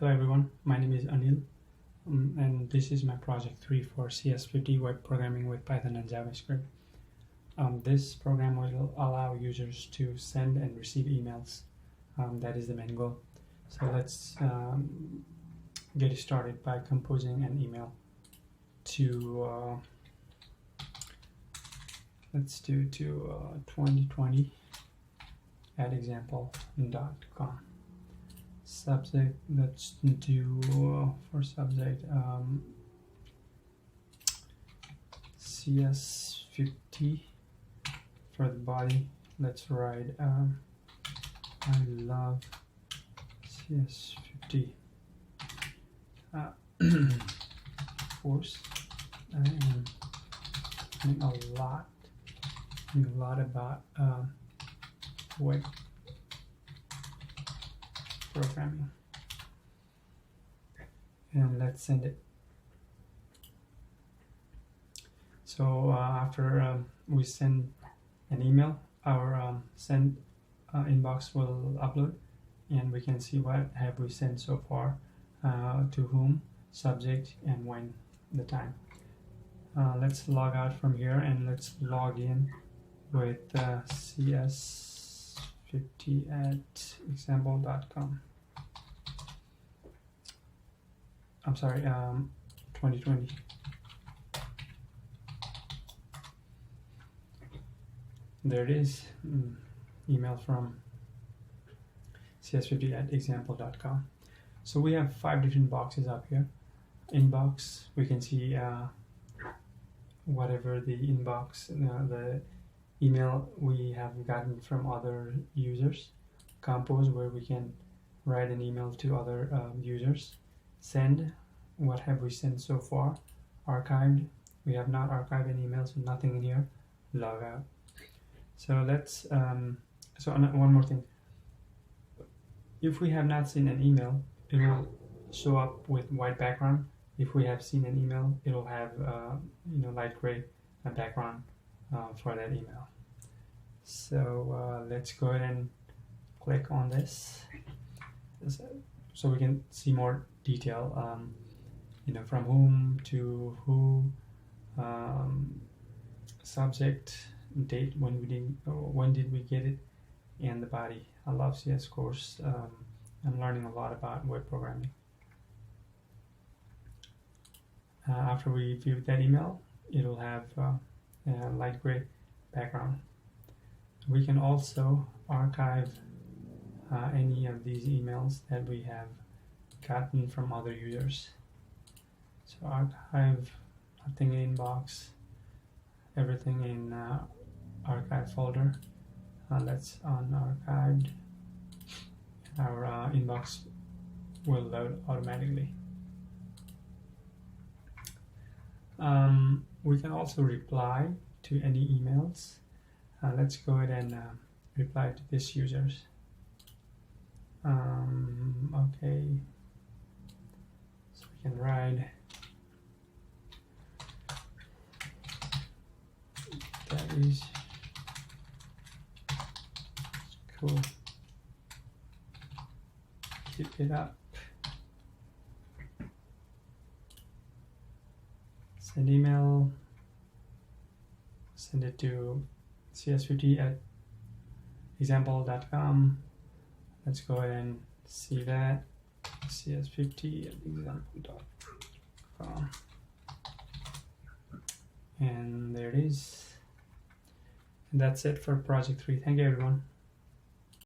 Hello everyone, my name is Anil and this is my project 3 for CS50 web programming with Python and JavaScript. This program will allow users to send and receive emails. That is the main goal. So let's get started by composing an email to let's do to 2020 at example.com. Subject, let's do for subject CS50. For the body, let's write I love CS50. Of course, I am learning a lot about web programming, and let's send it. So after we send an email, our send inbox will upload, and we can see what have we sent so far, to whom, subject, and when, the time. Let's log out from here and let's log in with CS50 at example.com. I'm sorry, 2020. There it is, email from CS50 at example.com. So we have 5 different boxes up here. Inbox, we can see whatever the inbox, the email we have gotten from other users. Compose, where we can write an email to other users. Send, what have we sent so far. Archived, we have not archived any emails, so nothing in here. Log out. So let's one more thing. If we have not seen an email, it will show up with white background. If we have seen an email, it will have light gray background for that email. So let's go ahead and click on this so we can see more detail, from whom to who, subject, date, when did we get it, and the body. I love CS course. I'm learning a lot about web programming. After we view that email, it will have a light gray background. We can also archive any of these emails that we have gotten from other users. So archive, nothing in inbox, everything in archive folder. Let's unarchived. Our inbox will load automatically. We can also reply to any emails. Let's go ahead and reply to this users. Okay, so we can write that is cool. Keep it up. Send email. Send it to CS50 at example.com. Let's go ahead and see that. CS50 at example.com. And there it is. And that's it for project 3. Thank you everyone.